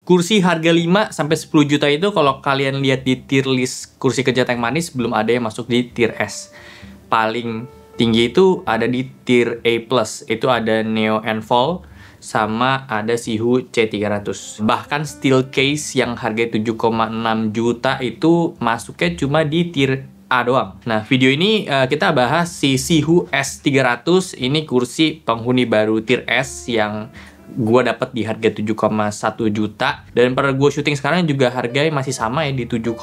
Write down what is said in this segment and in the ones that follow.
Kursi harga 5 sampai 10 juta itu kalau kalian lihat di tier list kursi kerja tank manis belum ada yang masuk di tier S. Paling tinggi itu ada di tier A+. Itu ada Neo Envol sama ada Sihu C300. Bahkan steel case yang harga 7,6 juta itu masuknya cuma di tier A doang. Nah, video ini kita bahas si Sihu S300. Ini kursi penghuni baru tier S yang gue dapat di harga 7,1 juta. Dan pada gue syuting sekarang juga harganya masih sama ya, di 7,1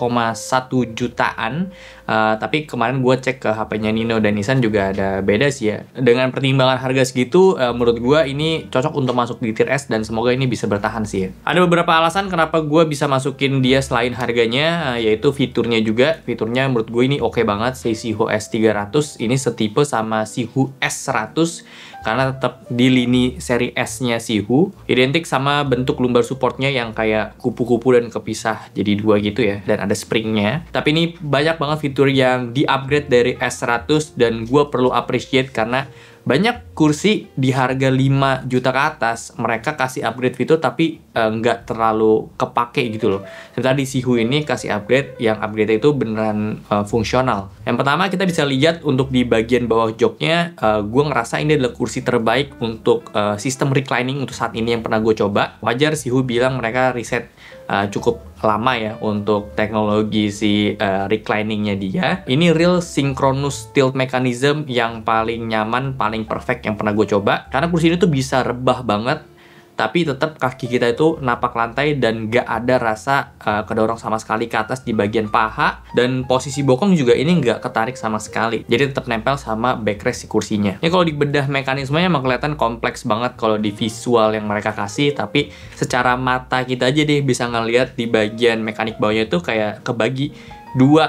jutaan. Tapi kemarin gue cek ke HP-nya Nino dan Nissan juga ada beda sih ya. Dengan pertimbangan harga segitu, menurut gue ini cocok untuk masuk di tier S dan semoga ini bisa bertahan sih ya. Ada beberapa alasan kenapa gue bisa masukin dia selain harganya, yaitu fiturnya juga. Fiturnya menurut gue ini oke banget. Si Sihu S300 ini setipe sama Sihu S100 karena tetap di lini seri S-nya Sihu, identik sama bentuk lumbar supportnya yang kayak kupu-kupu dan kepisah jadi dua gitu ya, dan ada springnya. Tapi ini banyak banget fitur yang di-upgrade dari S100 dan gue perlu appreciate karena banyak kursi di harga 5 juta ke atas mereka kasih upgrade fitur tapi nggak terlalu kepake gitu loh. Seperti di Sihu ini kasih upgrade yang upgrade itu beneran fungsional. Yang pertama kita bisa lihat untuk di bagian bawah joknya, gue ngerasa ini adalah kursi terbaik untuk sistem reclining untuk saat ini yang pernah gue coba. Wajar Sihu bilang mereka riset cukup lama ya untuk teknologi si recliningnya dia. Ini real synchronous tilt mechanism yang paling nyaman, paling perfect yang pernah gue coba. Karena kursi ini tuh bisa rebah banget, tapi tetap kaki kita itu napak lantai dan gak ada rasa kedorong sama sekali ke atas di bagian paha. Dan posisi bokong juga ini gak ketarik sama sekali, jadi tetap nempel sama backrest si kursinya. Ini kalau dibedah mekanismenya emang kelihatan kompleks banget kalau di visual yang mereka kasih, tapi secara mata kita aja deh bisa ngeliat di bagian mekanik bawahnya itu kayak kebagi dua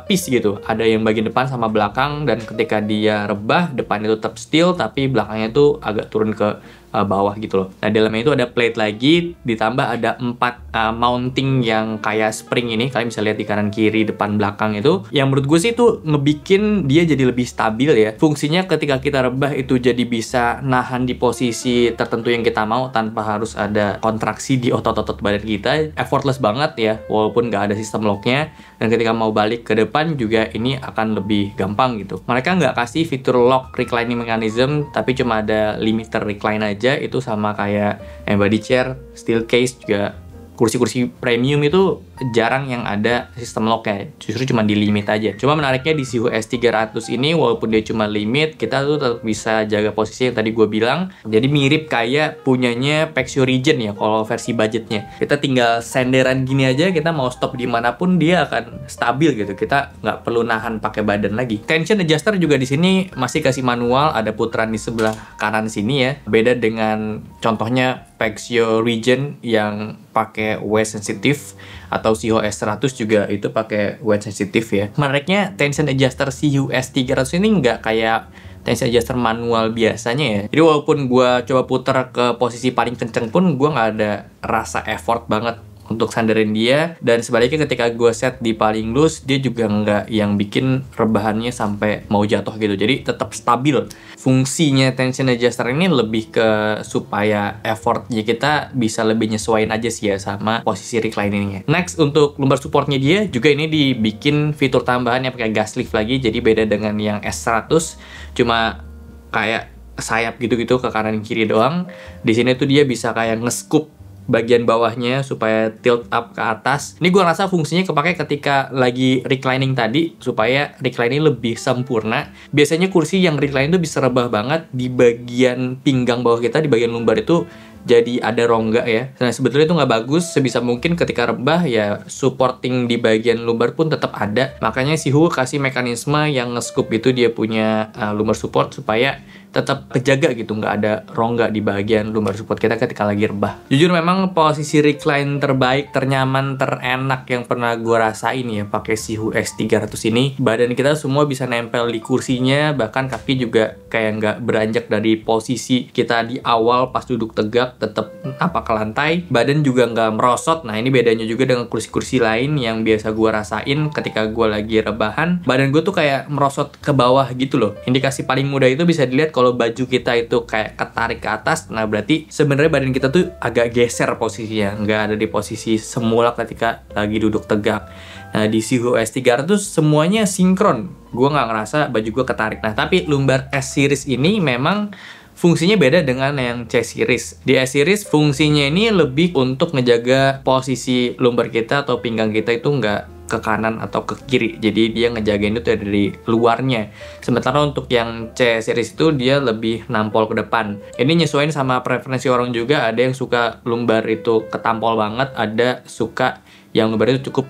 piece gitu. Ada yang bagian depan sama belakang, dan ketika dia rebah depan itu tetap steel tapi belakangnya itu agak turun ke bawah gitu loh. Nah, di dalamnya itu ada plate lagi, ditambah ada 4 mounting yang kayak spring ini. Kalian bisa lihat di kanan kiri depan belakang itu. Yang menurut gue sih itu ngebikin dia jadi lebih stabil ya. Fungsinya ketika kita rebah itu jadi bisa nahan di posisi tertentu yang kita mau tanpa harus ada kontraksi di otot-otot badan kita. Effortless banget ya, walaupun nggak ada sistem locknya. Dan ketika mau balik ke depan juga ini akan lebih gampang gitu. Mereka nggak kasih fitur lock reclining mechanism, tapi cuma ada limiter recline aja. Itu sama kayak embody chair, steel case juga. Kursi-kursi premium itu jarang yang ada sistem locknya, justru cuma di limit aja. Cuma menariknya di Sihu S300 ini, walaupun dia cuma limit, kita tuh tetap bisa jaga posisi yang tadi gue bilang. Jadi mirip kayak punyanya Pexio Regen ya kalau versi budgetnya. Kita tinggal senderan gini aja, kita mau stop dimanapun dia akan stabil gitu. Kita nggak perlu nahan pakai badan lagi. Tension adjuster juga di sini masih kasih manual, ada putaran di sebelah kanan sini ya. Beda dengan contohnya Pexio Regen yang pakai weight sensitive, atau Sihu S100 juga itu pakai weight sensitive ya. Menariknya tension adjuster Sihu S300 ini nggak kayak tension adjuster manual biasanya ya. Jadi walaupun gue coba putar ke posisi paling kenceng pun gue nggak ada rasa effort banget untuk sandarin dia. Dan sebaliknya ketika gue set di paling loose, dia juga nggak yang bikin rebahannya sampai mau jatuh gitu. Jadi tetap stabil. Fungsinya tension adjuster ini lebih ke supaya effortnya kita bisa lebih nyesuaiin aja sih ya sama posisi recliningnya. Next, untuk lumbar supportnya dia juga ini dibikin fitur tambahan yang pakai gas lift lagi. Jadi beda dengan yang S100, cuma kayak sayap gitu-gitu ke kanan kiri doang. Di sini tuh dia bisa kayak nge-scoop bagian bawahnya supaya tilt up ke atas. Ini gue rasa fungsinya kepake ketika lagi reclining tadi, supaya reclining lebih sempurna. Biasanya kursi yang reclining itu bisa rebah banget di bagian pinggang bawah kita, di bagian lumbar itu jadi ada rongga ya. Nah, sebetulnya itu nggak bagus. Sebisa mungkin ketika rebah ya supporting di bagian lumbar pun tetap ada. Makanya Sihu kasih mekanisme yang nge-scoop itu, dia punya lumbar support supaya tetap kejaga gitu, nggak ada rongga di bagian lumbar support kita ketika lagi rebah. Jujur memang posisi recline terbaik, ternyaman, terenak yang pernah gue rasain ya pakai Sihu S300 ini. Badan kita semua bisa nempel di kursinya, bahkan kaki juga kayak nggak beranjak dari posisi kita di awal pas duduk tegak, tetap napak ke lantai. Badan juga nggak merosot. Nah, ini bedanya juga dengan kursi-kursi lain yang biasa gue rasain ketika gue lagi rebahan. Badan gue tuh kayak merosot ke bawah gitu loh. Indikasi paling mudah itu bisa dilihat kalau kalau baju kita itu kayak ketarik ke atas, nah berarti sebenarnya badan kita tuh agak geser posisinya, nggak ada di posisi semula ketika lagi duduk tegak. Nah di Sihu S300 semuanya sinkron, gue nggak ngerasa baju gue ketarik. Nah tapi lumbar S series ini memang fungsinya beda dengan yang C series. Di S series fungsinya ini lebih untuk ngejaga posisi lumbar kita atau pinggang kita itu nggak ke kanan atau ke kiri, jadi dia ngejagain itu dari luarnya. Sementara untuk yang C series itu dia lebih nampol ke depan. Ini nyesuaiin sama preferensi orang juga, ada yang suka lumbar itu ketampol banget, ada suka yang lumbar itu cukup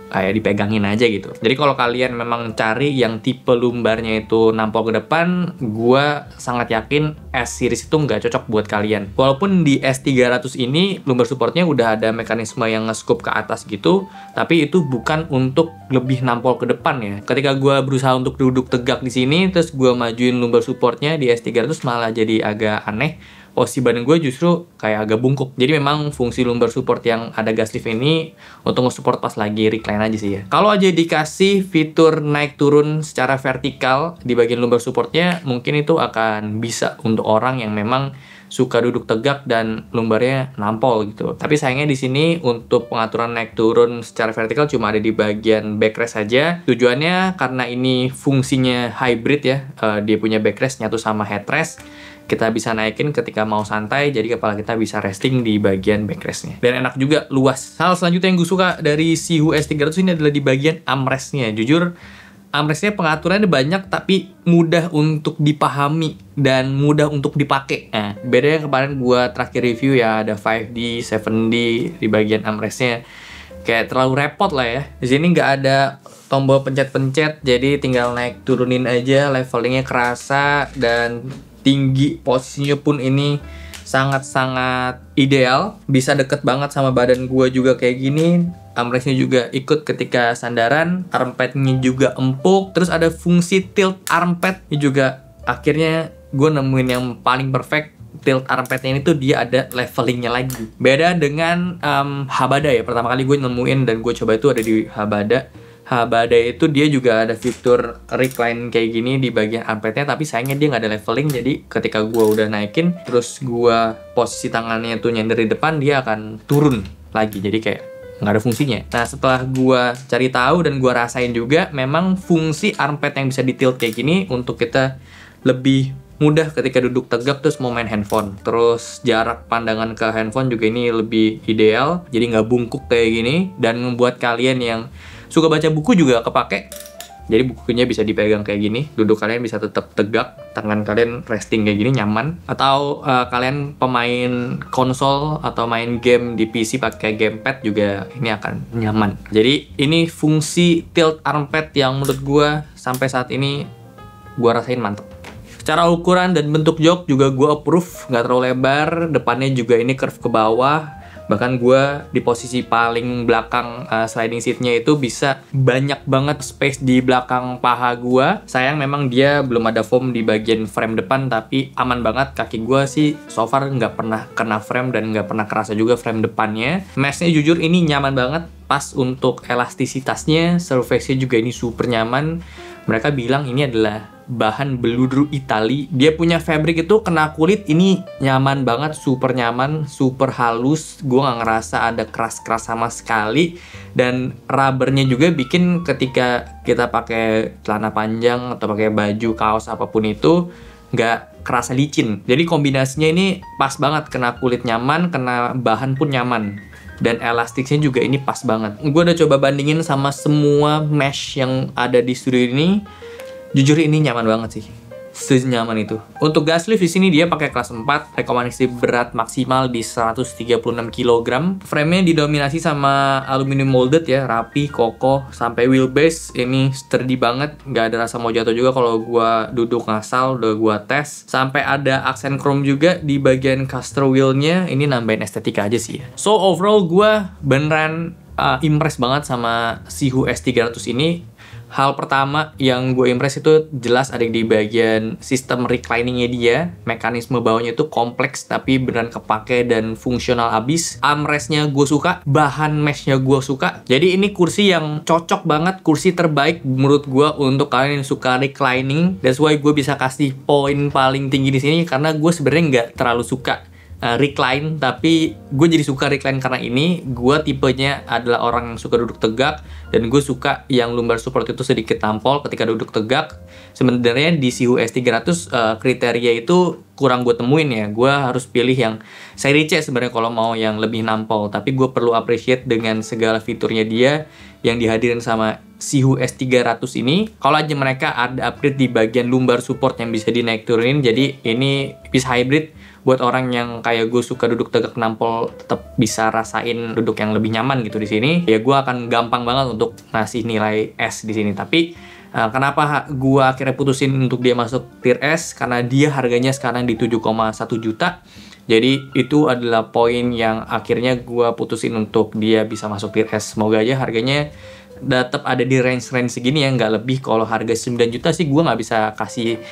kayak dipegangin aja gitu. Jadi kalau kalian memang cari yang tipe lumbarnya itu nampol ke depan, gua sangat yakin S series itu nggak cocok buat kalian. Walaupun di S300 ini lumbar supportnya udah ada mekanisme yang nge-scoop ke atas gitu, tapi itu bukan untuk lebih nampol ke depan ya. Ketika gua berusaha untuk duduk tegak di sini, terus gua majuin lumbar supportnya di S300 malah jadi agak aneh. Posisi badan gue justru kayak agak bungkuk. Jadi memang fungsi lumbar support yang ada gas lift ini untuk nge-support pas lagi recline aja sih ya. Kalau aja dikasih fitur naik turun secara vertikal di bagian lumbar supportnya, mungkin itu akan bisa untuk orang yang memang suka duduk tegak dan lumbarnya nampol gitu. Tapi sayangnya di sini untuk pengaturan naik turun secara vertikal cuma ada di bagian backrest saja. Tujuannya karena ini fungsinya hybrid ya, dia punya backrest nyatu sama headrest. Kita bisa naikin ketika mau santai, jadi kepala kita bisa resting di bagian backrestnya. Dan enak juga, luas. Hal selanjutnya yang gue suka dari Sihu S300 ini adalah di bagian armrestnya. Jujur, armrestnya pengaturannya banyak, tapi mudah untuk dipahami dan mudah untuk dipakai. Nah, bedanya kemarin gue terakhir review ya, ada 5D, 7D di bagian armrestnya. Kayak terlalu repot lah ya. Di sini nggak ada tombol pencet-pencet, jadi tinggal naik turunin aja, levelingnya kerasa, dan tinggi posisinya pun ini sangat-sangat ideal. Bisa deket banget sama badan gue juga kayak gini. Armrestnya juga ikut ketika sandaran, armpitnya juga empuk. Terus ada fungsi tilt armpit, ini juga akhirnya gue nemuin yang paling perfect. Tilt armpitnya ini tuh dia ada levelingnya lagi. Beda dengan Habada ya, pertama kali gue nemuin dan gue coba itu ada di Habada. Habada itu dia juga ada fitur recline kayak gini di bagian armpitnya, tapi sayangnya dia nggak ada leveling. Jadi ketika gue udah naikin, terus gue posisi tangannya tuh nyender di depan, dia akan turun lagi. Jadi kayak nggak ada fungsinya. Nah setelah gue cari tahu dan gue rasain juga, memang fungsi armpit yang bisa ditilt kayak gini untuk kita lebih mudah ketika duduk tegak terus mau main handphone. Terus jarak pandangan ke handphone juga ini lebih ideal, jadi nggak bungkuk kayak gini. Dan membuat kalian yang suka baca buku juga kepake. Jadi bukunya bisa dipegang kayak gini, duduk kalian bisa tetap tegak, tangan kalian resting kayak gini nyaman. Atau kalian pemain konsol atau main game di PC pakai gamepad juga ini akan nyaman. Jadi ini fungsi tilt armpit yang menurut gua sampai saat ini gua rasain mantep. Secara ukuran dan bentuk jok juga gua approve, nggak terlalu lebar, depannya juga ini curve ke bawah. Bahkan gue di posisi paling belakang sliding seatnya itu bisa banyak banget space di belakang paha gue. Sayang memang dia belum ada foam di bagian frame depan, tapi aman banget. Kaki gue sih so far nggak pernah kena frame dan nggak pernah kerasa juga frame depannya. Meshnya jujur ini nyaman banget, pas untuk elastisitasnya, surface-nya juga ini super nyaman. Mereka bilang ini adalah bahan beludru Itali. Dia punya fabric itu kena kulit ini nyaman banget, super nyaman, super halus. Gue nggak ngerasa ada keras-keras sama sekali. Dan rubbernya juga bikin ketika kita pakai celana panjang atau pakai baju, kaos apapun itu nggak kerasa licin. Jadi kombinasinya ini pas banget, kena kulit nyaman, kena bahan pun nyaman. Dan elastiknya juga ini pas banget. Gue udah coba bandingin sama semua mesh yang ada di studio ini. Jujur ini nyaman banget sih. Senyaman itu. Untuk gas lift di sini dia pakai kelas 4, rekomendasi berat maksimal di 136 kg. Frame-nya didominasi sama aluminium molded ya, rapi, kokoh, sampai wheelbase ini sturdy banget, nggak ada rasa mau jatuh juga kalau gua duduk ngasal, udah gua tes. Sampai ada aksen chrome juga di bagian caster wheel-nya, ini nambahin estetika aja sih ya. So overall gua beneran impress banget sama Sihu S300 ini. Hal pertama yang gue impress itu jelas ada di bagian sistem recliningnya dia. Mekanisme bawahnya itu kompleks tapi beneran kepake dan fungsional abis. Armrestnya gue suka, bahan meshnya gue suka. Jadi ini kursi yang cocok banget, kursi terbaik menurut gue untuk kalian yang suka reclining. That's why gue bisa kasih poin paling tinggi di sini karena gue sebenarnya nggak terlalu suka recline, tapi gue jadi suka recline karena ini gue tipenya adalah orang yang suka duduk tegak dan gue suka yang lumbar support itu sedikit nampol ketika duduk tegak. Sebenarnya di Sihu S300 kriteria itu kurang gue temuin ya. Gue harus pilih yang seri C sebenarnya kalau mau yang lebih nampol, tapi gue perlu appreciate dengan segala fiturnya dia yang dihadirin sama Sihu S300 ini. Kalau aja mereka ada upgrade di bagian lumbar support yang bisa dinaik turunin, jadi ini bisa hybrid buat orang yang kayak gue suka duduk tegak nampol tetap bisa rasain duduk yang lebih nyaman gitu di sini. Ya gue akan gampang banget untuk ngasih nilai S di sini. Tapi kenapa gue akhirnya putusin untuk dia masuk tier S? Karena dia harganya sekarang di 7,1 juta. Jadi itu adalah poin yang akhirnya gue putusin untuk dia bisa masuk tier S. Semoga aja harganya tetap ada di range-range segini ya, nggak lebih. Kalau harga 9 juta sih gue nggak bisa kasih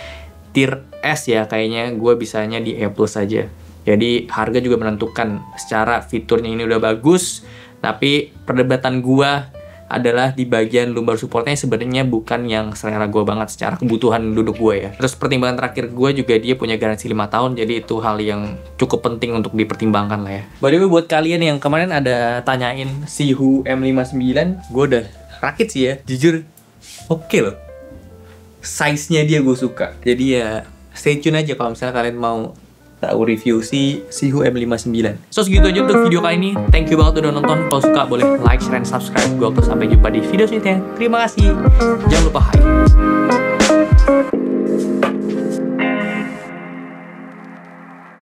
tier S ya, kayaknya gue bisanya di E+ aja. Jadi harga juga menentukan. Secara fiturnya ini udah bagus, tapi perdebatan gue adalah di bagian lumbar supportnya sebenarnya bukan yang selera gue banget secara kebutuhan duduk gue ya. Terus pertimbangan terakhir gue juga dia punya garansi 5 tahun, jadi itu hal yang cukup penting untuk dipertimbangkan lah ya. By the way, buat kalian yang kemarin ada tanyain Sihu M59, gue udah rakit sih ya, jujur oke loh. Size-nya dia gue suka. Jadi ya stay tune aja kalau misalnya kalian mau tahu review si Sihu M59. So segitu aja untuk video kali ini. Thank you banget udah nonton. Kalau suka boleh like, share, dan subscribe. Gue sampai jumpa di video selanjutnya. Terima kasih. Jangan lupa